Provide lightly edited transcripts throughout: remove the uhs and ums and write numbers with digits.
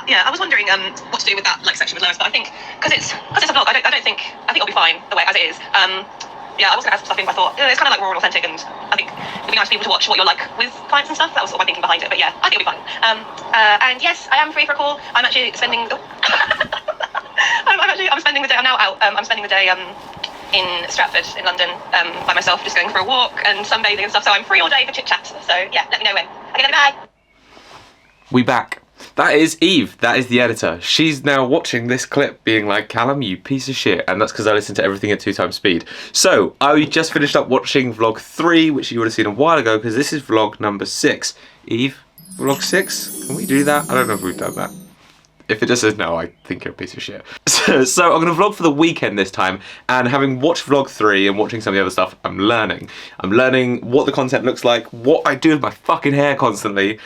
Yeah. I was wondering what to do with that like section with Lois, but I think because it's a vlog, I think it'll be fine the way as it is. I was going to add some stuff in, but I thought it's kind of like raw and authentic, and I think it'd be nice for people to watch what you're like with clients and stuff. That was sort of my thinking behind it, but yeah, I think it'll be fine. And yes, I am free for a call. I'm actually spending. I'm spending the day. I'm now out. I'm spending the day in Stratford in London by myself, just going for a walk and sunbathing and stuff. So I'm free all day for chit chat. So yeah, let me know when. Okay, bye. We back. That is Eve, that is the editor. She's now watching this clip being like, Callum, you piece of shit. And that's because I listened to everything at 2x speed. So, I just finished up watching vlog 3, which you would have seen a while ago, because this is vlog number 6. Eve, vlog 6? Can we do that? I don't know if we've done that. If it just says no, I think you're a piece of shit. So I'm going to vlog for the weekend this time, and having watched vlog 3 and watching some of the other stuff, I'm learning. I'm learning what the content looks like, what I do with my fucking hair constantly.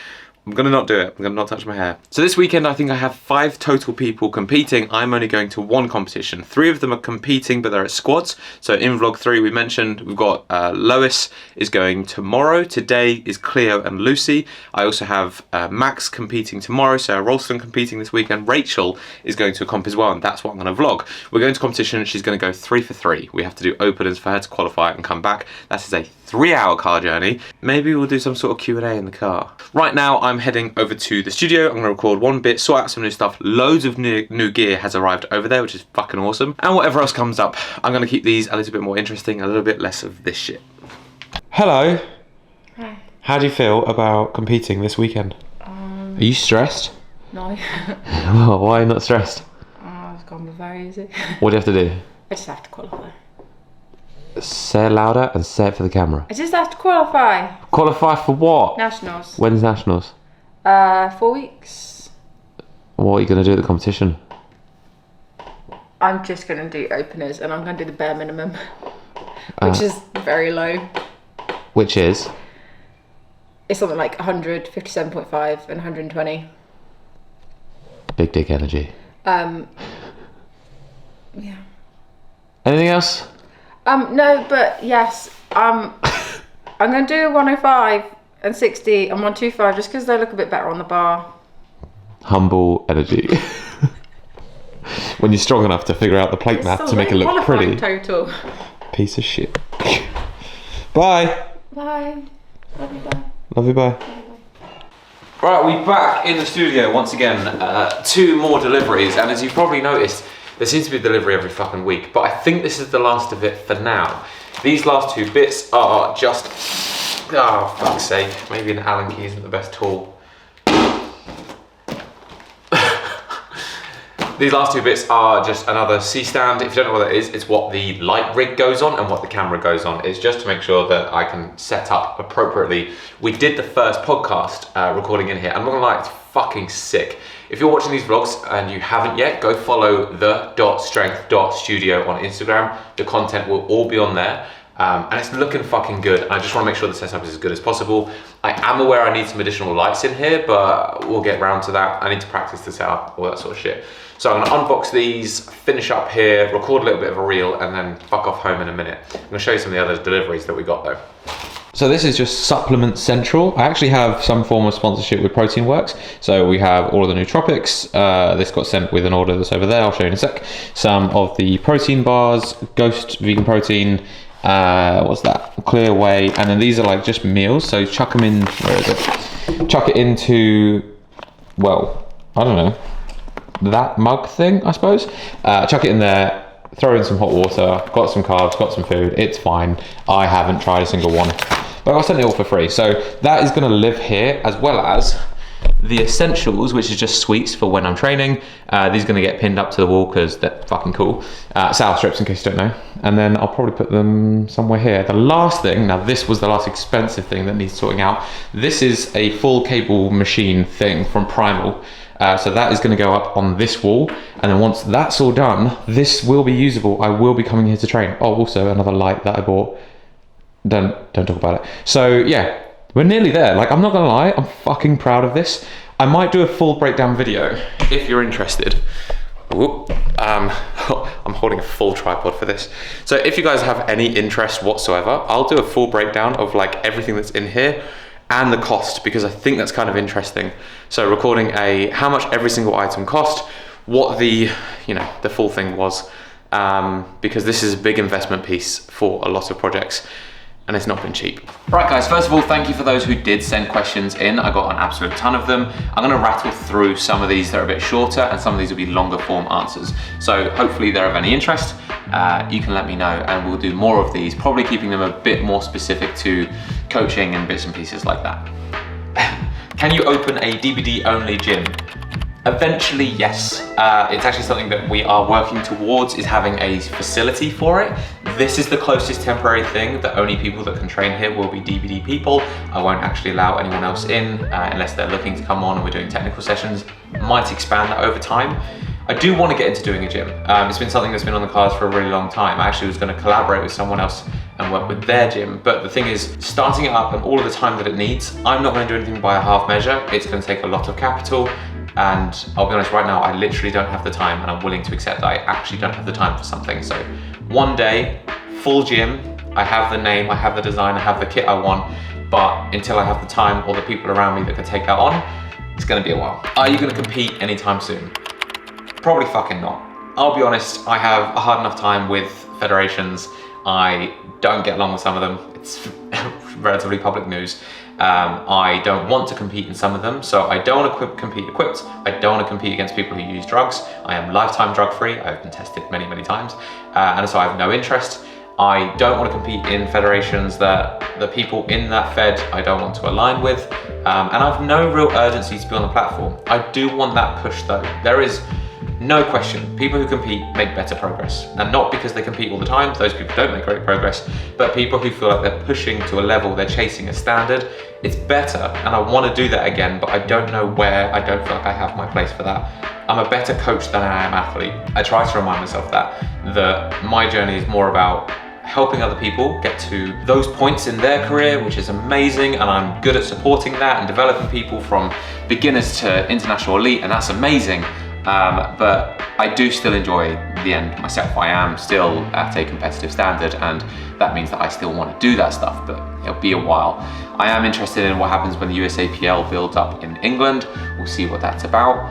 I'm going to not do it. I'm going to not touch my hair. So this weekend, I think I have 5 total people competing. I'm only going to 1 competition. 3 of them are competing, but they're at squads. So in vlog 3, we mentioned we've got Lois is going tomorrow. Today is Cleo and Lucy. I also have Max competing tomorrow. Sarah Ralston competing this weekend. Rachel is going to a comp as well, and that's what I'm going to vlog. We're going to competition. She's going to go 3 for 3. We have to do openers for her to qualify and come back. That is a 3-hour car journey. Maybe we'll do some sort of Q&A in the car. Right now, I'm heading over to the studio. I'm going to record 1 bit, sort out some new stuff. Loads of new gear has arrived over there, which is fucking awesome. And whatever else comes up, I'm going to keep these a little bit more interesting, a little bit less of this shit. Hello. Hi. How do you feel about competing this weekend? Are you stressed? No. Why are you not stressed? It's going to be very easy. What do you have to do? I just have to qualify. Say it louder and say it for the camera. I just have to qualify. Qualify for what? Nationals. When's Nationals? 4 weeks. What are you going to do at the competition? I'm just going to do openers, and I'm going to do the bare minimum, which is very low. Which is? It's something like 100, 57.5 and 120. Big dick energy. Yeah. Anything else? No, but yes, I'm going to do 105 and 60 and 125 just because they look a bit better on the bar. Humble energy. When you're strong enough to figure out the plate math to make it look pretty. Total. Piece of shit. Bye. Bye. Love you, bye. Love you, bye. Right, we're back in the studio once again. 2 more deliveries, and as you've probably noticed, there seems to be a delivery every fucking week, but I think this is the last of it for now. These last 2 bits are just, oh fuck's sake, maybe an Allen key isn't the best tool. These last 2 bits are just another C-stand. If you don't know what that is, it's what the light rig goes on and what the camera goes on. It's just to make sure that I can set up appropriately. We did the first podcast recording in here, and I'm not gonna lie, it's fucking sick. If you're watching these vlogs and you haven't yet, go follow the.strength.studio on Instagram. The content will all be on there. And it's looking fucking good. I just want to make sure the setup is as good as possible. I am aware I need some additional lights in here, but we'll get round to that. I need to practice the setup, all that sort of shit. So I'm gonna unbox these, finish up here, record a little bit of a reel, and then fuck off home in a minute. I'm gonna show you some of the other deliveries that we got though. So this is just Supplement Central. I actually have some form of sponsorship with Protein Works. So we have all of the nootropics. This got sent with an order that's over there. I'll show you in a sec. Some of the protein bars, Ghost vegan protein, what's that? Clear Whey. And then these are like just meals. So chuck them in, where is it? Chuck it into, well, I don't know, that mug thing, I suppose. Chuck it in there. Throw in some hot water, got some carbs, got some food, it's fine. I haven't tried a single one, but I sent it all for free. So that is gonna live here, as well as the essentials, which is just sweets for when I'm training. These are gonna get pinned up to the wall because they're fucking cool. Sour strips, in case you don't know. And then I'll probably put them somewhere here. The last thing, now this was the last expensive thing that needs sorting out. This is a full cable machine thing from Primal. So that is going to go up on this wall, and then once that's all done, this will be usable. I will be coming here to train. Oh, also another light that I bought. Don't talk about it. So yeah, we're nearly there. Like, I'm not gonna lie, I'm fucking proud of this. I might do a full breakdown video if you're interested. Whoop. I'm holding a full tripod for this. So if you guys have any interest whatsoever, I'll do a full breakdown of like everything that's in here. and the cost, because I think that's kind of interesting. So recording how much every single item cost, what the full thing was, because this is a big investment piece for a lot of projects, and it's not been cheap. Right guys, first of all, thank you for those who did send questions in. I got an absolute ton of them. I'm gonna rattle through some of these that are a bit shorter, and some of these will be longer form answers. So hopefully they're of any interest. You can let me know, and we'll do more of these, probably keeping them a bit more specific to coaching and bits and pieces like that. Can you open a DVD only gym? Eventually, yes. It's actually something that we are working towards, is having a facility for it. This is the closest temporary thing that only people that can train here will be DVD people. I won't actually allow anyone else in unless they're looking to come on and we're doing technical sessions. Might expand that over time. I do want to get into doing a gym. It's been something that's been on the cards for a really long time. I actually was going to collaborate with someone else and work with their gym. But the thing is, starting it up and all of the time that it needs, I'm not going to do anything by a half measure. It's going to take a lot of capital. And I'll be honest, right now, I literally don't have the time, and I'm willing to accept that I actually don't have the time for something. So one day, full gym, I have the name, I have the design, I have the kit I want, but until I have the time or the people around me that can take that on, it's gonna be a while. Are you gonna compete anytime soon? Probably fucking not. I'll be honest, I have a hard enough time with federations. I don't get along with some of them. It's relatively public news. I don't want to compete in some of them, so I don't want to compete equipped. I don't want to compete against people who use drugs. I am lifetime drug free. I've been tested many, many times, and so I have no interest. I don't want to compete in federations that the people in that fed I don't want to align with, and I have no real urgency to be on the platform. I do want that push though. There is no question, people who compete make better progress, and not because they compete all the time, those people don't make great progress, but people who feel like they're pushing to a level, they're chasing a standard, it's better, and I want to do that again, but I don't know where. I don't feel like I have my place for that. I'm a better coach than I am athlete. I try to remind myself that my journey is more about helping other people get to those points in their career, which is amazing, and I'm good at supporting that and developing people from beginners to international elite, and that's amazing. But I do still enjoy the end myself. I am still at a competitive standard, and that means that I still want to do that stuff, but it'll be a while. I am interested in what happens when the USAPL builds up in England. We'll see what that's about.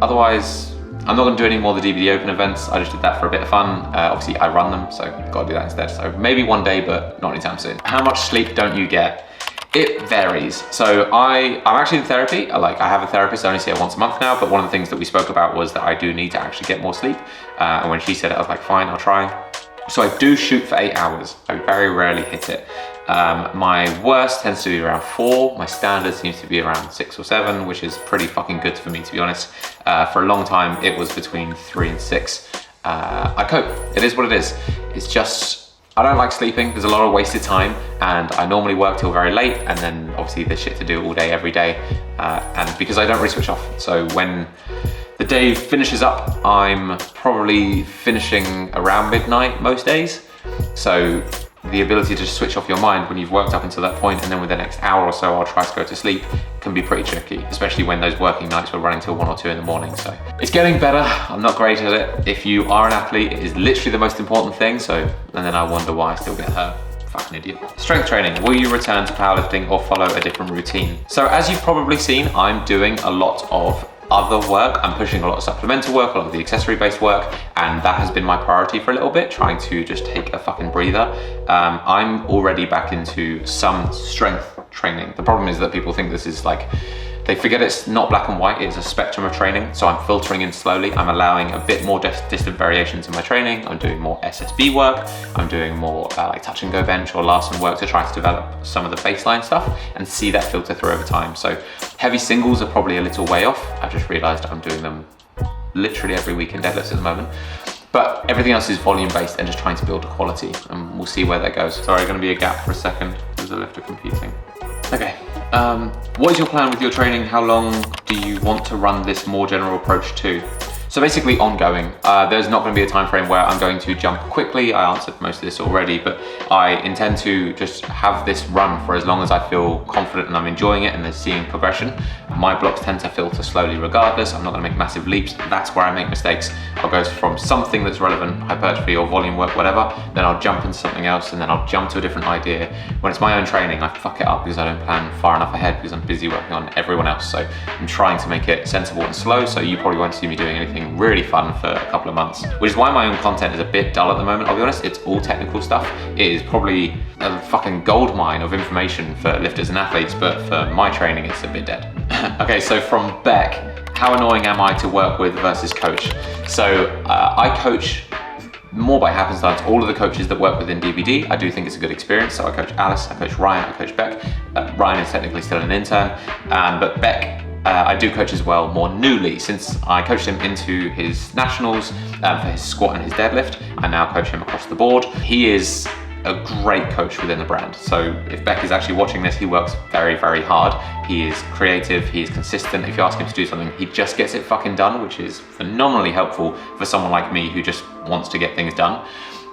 Otherwise, I'm not going to do any more of the DVD Open events. I just did that for a bit of fun. Obviously, I run them, so I've got to do that instead. So maybe one day, but not anytime soon. How much sleep don't you get? It varies. So I'm actually in therapy. I have a therapist. I only see her once a month now, but one of the things that we spoke about was that I do need to actually get more sleep. And when she said it, I was like, fine, I'll try. So I do shoot for 8 hours. I very rarely hit it. My worst tends to be around 4. My standard seems to be around 6 or 7, which is pretty fucking good for me, to be honest. For a long time, it was between 3 and 6. I cope. It is what it is. It's just, I don't like sleeping. There's a lot of wasted time, and I normally work till very late, and then obviously there's shit to do all day, every day. And because I don't really switch off. So when the day finishes up, I'm probably finishing around midnight most days. So the ability to just switch off your mind when you've worked up until that point, and then with the next hour or so I'll try to go to sleep, can be pretty tricky, especially when those working nights were running till 1 or 2 in the morning. So it's getting better. I'm not great at it. If you are an athlete, it is literally the most important thing. So, and then I wonder why I still get hurt. Fucking idiot. Strength training. Will you return to powerlifting or follow a different routine? So as you've probably seen, I'm doing a lot of other work. I'm pushing a lot of supplemental work, a lot of the accessory based work, and that has been my priority for a little bit, trying to just take a fucking breather. I'm already back into some strength training. The problem is that people think this is like, they forget it's not black and white, it's a spectrum of training. So I'm filtering in slowly. I'm allowing a bit more distant variations in my training. I'm doing more SSB work. I'm doing more like touch and go bench or Larson work to try to develop some of the baseline stuff and see that filter through over time. So heavy singles are probably a little way off. I've just realized I'm doing them literally every week in deadlifts at the moment. But everything else is volume based and just trying to build a quality, and we'll see where that goes. Sorry, going to be a gap for a second. There's a lifter competing. Okay, what is your plan with your training? How long do you want to run this more general approach to? So basically ongoing. There's not going to be a time frame where I'm going to jump quickly. I answered most of this already, but I intend to just have this run for as long as I feel confident and I'm enjoying it and there's seeing progression. My blocks tend to filter slowly regardless. I'm not going to make massive leaps. That's where I make mistakes. I'll go from something that's relevant, hypertrophy or volume work, whatever, then I'll jump into something else and then I'll jump to a different idea. When it's my own training, I fuck it up because I don't plan far enough ahead because I'm busy working on everyone else. So I'm trying to make it sensible and slow, so you probably won't see me doing anything really fun for a couple of months, which is why my own content is a bit dull at the moment. I'll be honest, it's all technical stuff. It is probably a fucking gold mine of information for lifters and athletes, but for my training, it's a bit dead. Okay, so from Beck, how annoying am I to work with versus coach? So I coach more by happenstance all of the coaches that work within DBD. I do think it's a good experience. So I coach Alice, I coach Ryan, I coach Beck. Ryan is technically still an intern, but Beck, I do coach as well more newly, since I coached him into his nationals for his squat and his deadlift. I now coach him across the board. He is a great coach within the brand. So if Beck is actually watching this, he works very, very hard. He is creative, he is consistent. If you ask him to do something, he just gets it fucking done, which is phenomenally helpful for someone like me who just wants to get things done.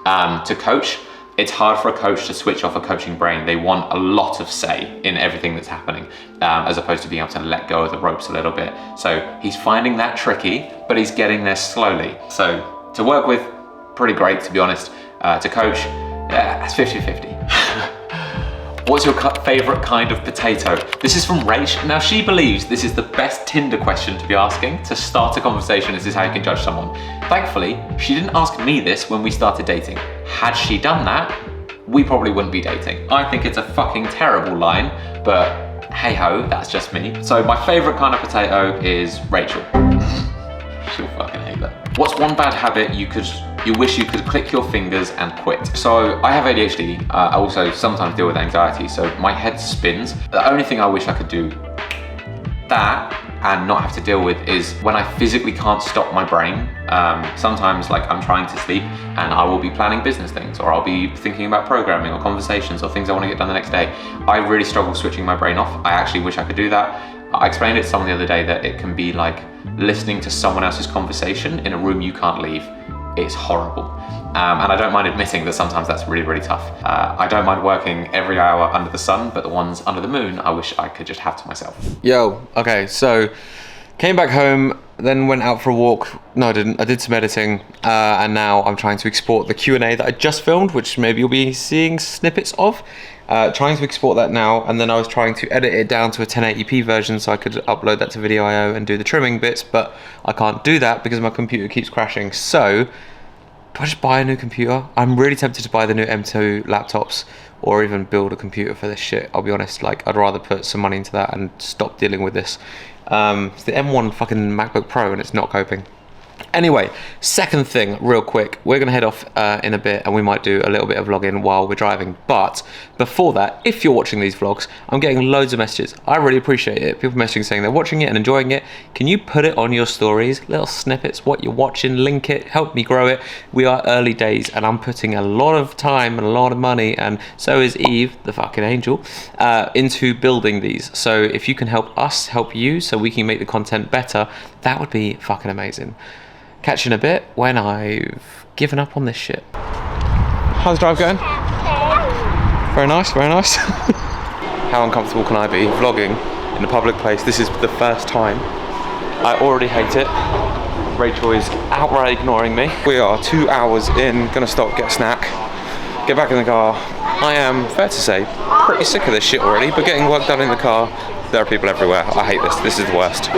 To coach, it's hard for a coach to switch off a coaching brain. They want a lot of say in everything that's happening, as opposed to being able to let go of the ropes a little bit. So he's finding that tricky, but he's getting there slowly. So to work with, pretty great, to be honest. To coach, yeah, it's 50-50. What's your favorite kind of potato? This is from Rach. Now she believes this is the best Tinder question to be asking to start a conversation. This is how you can judge someone. Thankfully, she didn't ask me this when we started dating. Had she done that, we probably wouldn't be dating. I think it's a fucking terrible line, but hey ho, that's just me. So my favorite kind of potato is Rachel. She'll fucking hate that. What's one bad habit you wish you could click your fingers and quit? So I have ADHD. I also sometimes deal with anxiety, so my head spins. The only thing I wish I could do that and not have to deal with is when I physically can't stop my brain. Sometimes like I'm trying to sleep and I will be planning business things, or I'll be thinking about programming or conversations or things I want to get done the next day. I really struggle switching my brain off. I actually wish I could do that. I explained it to someone the other day that it can be like listening to someone else's conversation in a room you can't leave. It's horrible. And I don't mind admitting that sometimes that's really, really tough. I don't mind working every hour under the sun, but the ones under the moon, I wish I could just have to myself. Yo, okay, so came back home, then went out for a walk. No, I didn't. I did some editing, and now I'm trying to export the Q&A that I just filmed, which maybe you'll be seeing snippets of. Trying to export that now, and then I was trying to edit it down to a 1080p version so I could upload that to Video.io and do the trimming bits, but I can't do that because my computer keeps crashing. So, do I just buy a new computer? I'm really tempted to buy the new M2 laptops, or even build a computer for this shit. I'll be honest, like I'd rather put some money into that and stop dealing with this. It's the M1 fucking MacBook Pro and it's not coping. Anyway, second thing, real quick, we're gonna head off in a bit and we might do a little bit of vlogging while we're driving. But before that, if you're watching these vlogs, I'm getting loads of messages. I really appreciate it. People messaging saying they're watching it and enjoying it. Can you put it on your stories? Little snippets, what you're watching, link it, help me grow it. We are early days and I'm putting a lot of time and a lot of money, and so is Eve, the fucking angel, into building these. So if you can help us help you so we can make the content better, that would be fucking amazing. Catch you in a bit when I've given up on this shit. How's the drive going? Very nice, very nice. How uncomfortable can I be vlogging in a public place? This is the first time. I already hate it. Rachel is outright ignoring me. We are 2 hours in, gonna stop, get a snack, get back in the car. I am, fair to say, pretty sick of this shit already, but getting work done in the car, there are people everywhere. I hate this, this is the worst.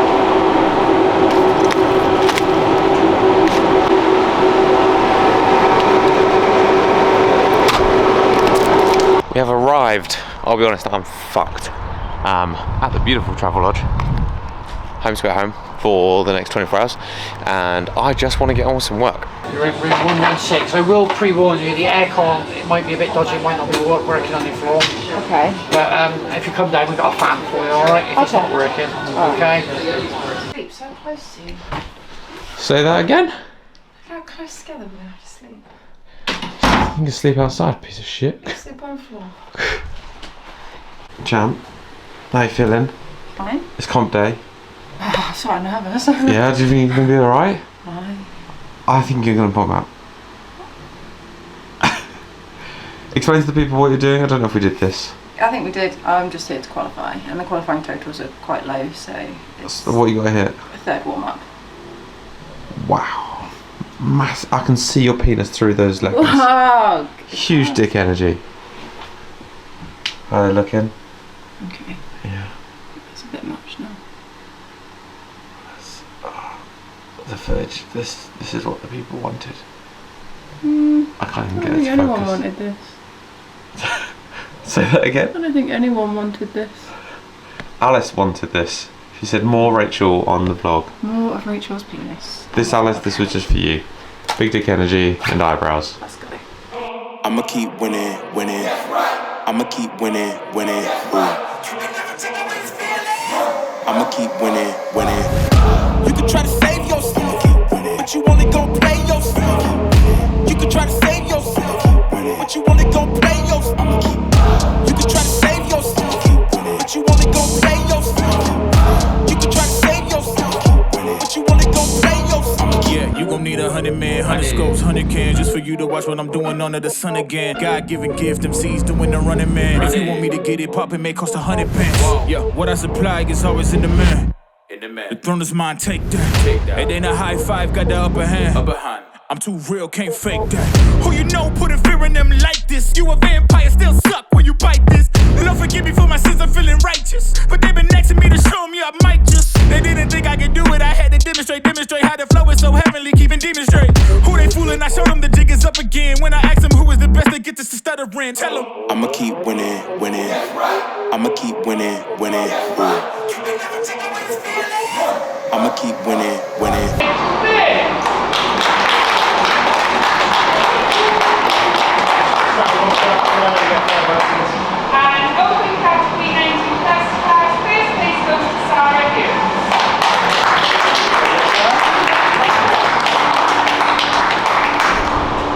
We have arrived. I'll be honest, I'm fucked. At the beautiful Travelodge. Home sweet home for the next 24 hours. And I just want to get on with some work. You're in room 116. I will pre-warn you, the aircon, it might be a bit dodgy, it might not be working on your floor. Okay. But if you come down, we've got a fan for you, alright? If it's not working, okay? Sleep so close to you. Say that again? How close together we are to sleep. You can sleep outside, piece of shit. Sleep on the floor. Champ, how you feeling? Fine. It's comp day. I'm sorry, nervous. Yeah, do you think you're going to be alright? I think you're going to pop out. Explain to the people what you're doing. I don't know if we did this. I think we did. I'm just here to qualify, and the qualifying totals are quite low, so it's So what you got here? a third warm up. Wow. I can see your penis through those leggings. Wow. Huge dick energy. How are they looking? Okay, Yeah. it's a bit much now. The footage. This is what the people wanted. I can't even I get don't it think to anyone focus. wanted this. Say that again. I don't think anyone wanted this. Alice wanted this. She said more Rachel on the vlog. More of Rachel's penis. This Alice, this was just for you. Big dick energy and eyebrows. Let's go. I'ma keep winning, winning. I'ma keep winning, winning. Ooh. I'ma keep winning, winning. You can try to save yourself, but you only gon' play yourself. You can try to save yourself, but you only gon' play yourself. You can try to save yourself, but you only gon' play yourself. You can try to save yourself, but you only gon' play yourself. Yeah, you gon' need 100 men, 100 scopes, 100 cans just for you to watch what I'm doing under the sun again. God-given gift, MCs doing the running man. If you want me to get it poppin', may cost 100 pence. Yeah, what I supply is always in demand. The throne is mine, take that. It ain't a high five, got the upper hand. I'm too real, can't fake that. Who you know putting fear in them like this? You a vampire, still suck when you bite this. Lord forgive me for my sins, I'm feeling righteous. But they been next to me to show me I might just. They didn't think I could do it, I had to demonstrate how the flow is so heavenly, keeping demons straight. Who they fooling? I showed them the jig is up again. When I asked them who is the best, they get this to stuttering. Tell them I'ma keep winning, winning. I'ma keep winning, winning. Ooh. I'ma keep winning, winning. And open category 19 plus class, first place goes to Sarah Hughes.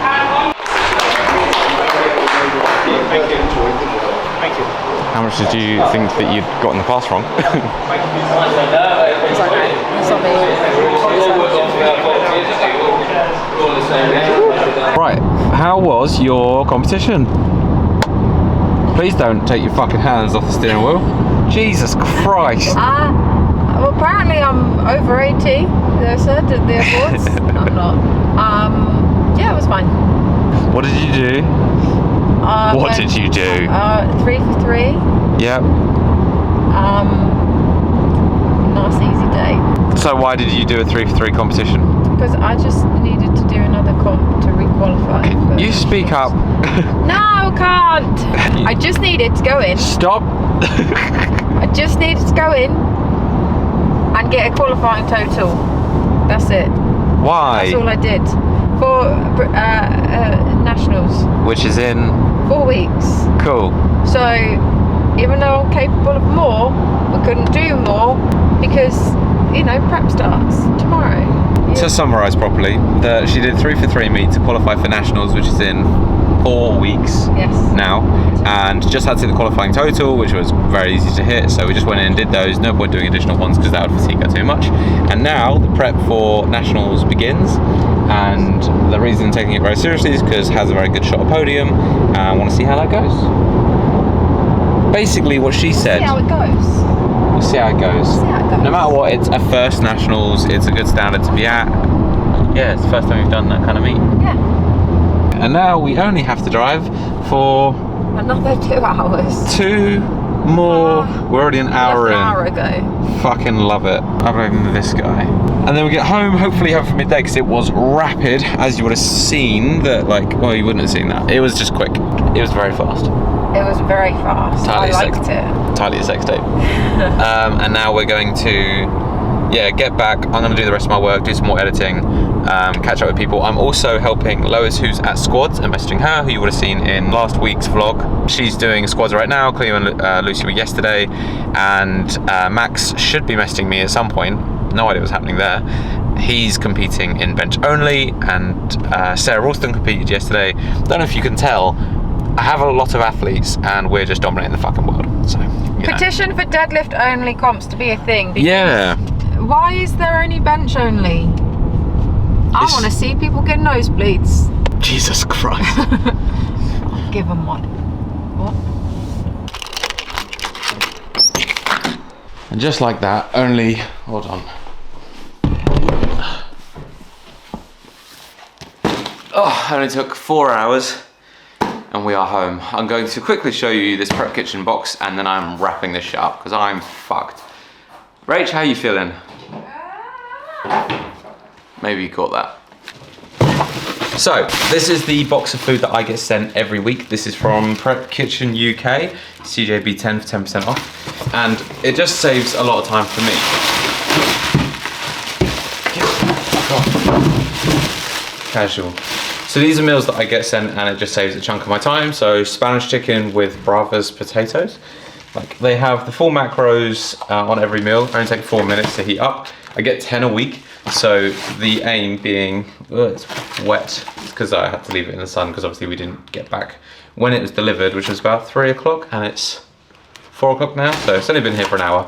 And on How much did you think that you'd gotten the class wrong? Right, how was your competition? Please don't take your fucking hands off the steering wheel. Jesus Christ. Well, apparently I'm over 80, they said at the awards. I'm not. Yeah, it was fine. What did you do? What did you do? 3 for 3. Yep. Nice easy day. So why did you do a 3 for 3 competition? Because I just needed to do another comp to requalify. for You speak up. No, I can't. I just needed to go in. Stop. I just needed to go in and get a qualifying total. That's it. Why? That's all I did. For nationals. Which is in 4 weeks. cool. So even though I'm capable of more, I couldn't do more because, prep starts tomorrow. Yeah. To summarise properly, she did 3 for 3 meet to qualify for nationals, which is in 4 weeks Yes. now, and just had to hit the qualifying total, which was very easy to hit. So we just went in and did those. No point doing additional ones because that would fatigue her too much. And now the prep for nationals begins, and the reason I'm taking it very seriously is because it has a very good shot at podium, and I want to see how that goes. Basically, what she said. See how it goes. We'll see how it goes. See how it goes. No matter what, it's a first nationals. It's a good standard to be at. Yeah, it's the first time we've done that kind of meet. Yeah. And now we only have to drive for Another 2 hours. 2 more. We're already an hour Just in. an hour ago. Fucking love it. Other than this guy. And then we get home, hopefully home for midday, because it was rapid, as you would have seen. You wouldn't have seen that. It was just quick. It was very fast. It was very fast. I liked it. Entirely a sex tape. And now we're going to, get back. I'm going to do the rest of my work, do some more editing, catch up with people. I'm also helping Lois, who's at Squads, and messaging her, who you would have seen in last week's vlog. She's doing Squads right now. Cleo and Lucy were yesterday, and Max should be messaging me at some point. No idea what's happening there. He's competing in bench only, and Sarah Ralston competed yesterday. Don't know if you can tell, I have a lot of athletes, and we're just dominating the fucking world. So, Petition for deadlift only comps to be a thing. Yeah. Why is there only bench only? I want to see people get nosebleeds. Jesus Christ. Give them one. What? And just like that, only, hold on. Oh, only took 4 hours and we are home. I'm going to quickly show you this prep kitchen box and then I'm wrapping this shit up because I'm fucked. Rach, how you feeling? Maybe you caught that. So, this is the box of food that I get sent every week. This is from Prep Kitchen UK, CJB10 for 10% off. And it just saves a lot of time for me. Casual. So these are meals that I get sent and it just saves a chunk of my time. So Spanish chicken with Bravas potatoes. Like they have the full macros on every meal, only take 4 minutes to heat up. I get 10 a week. So the aim being, it's wet, because I had to leave it in the sun because obviously we didn't get back when it was delivered, which was about 3 o'clock and it's 4 o'clock now. So it's only been here for an hour.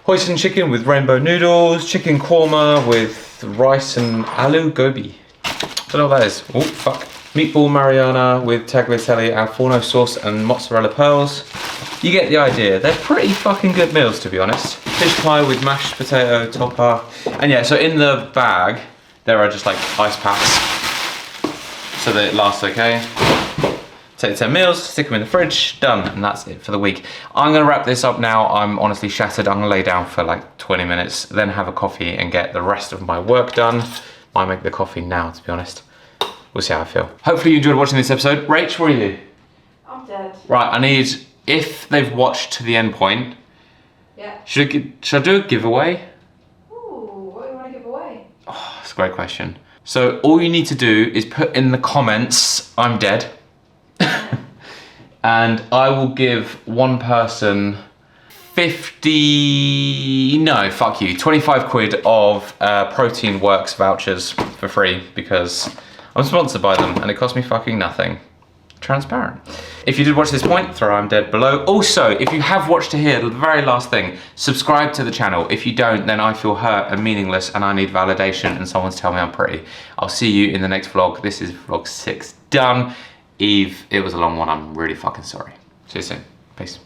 Hoisin chicken with rainbow noodles, chicken korma with rice and aloo gobi. Don't know what that is. Oh, fuck. Meatball Mariana with tagliatelle al forno sauce and mozzarella pearls. You get the idea. They're pretty fucking good meals, to be honest. Fish pie with mashed potato topper. And yeah, so in the bag, there are just like ice packs so that it lasts okay. Take 10 meals, stick them in the fridge, done, and that's it for the week. I'm gonna wrap this up now. I'm honestly shattered. I'm gonna lay down for like 20 minutes, then have a coffee and get the rest of my work done. Might make the coffee now, to be honest. We'll see how I feel. Hopefully you enjoyed watching this episode. Rach, where are you? I'm dead. Right, I need, if they've watched to the end point, Yeah. should I do a giveaway? Ooh, what do you want to give away? Oh, that's a great question. So all you need to do is put in the comments, I'm dead. And I will give one person 25 quid of Protein Works vouchers for free because I'm sponsored by them and it cost me fucking nothing. Transparent. If you did watch this point, throw I'm dead below. Also, if you have watched to here, the very last thing, subscribe to the channel. If you don't, then I feel hurt and meaningless and I need validation and someone's telling me I'm pretty. I'll see you in the next vlog. This is vlog 6 done. Eve, it was a long one. I'm really fucking sorry. See you soon. Peace.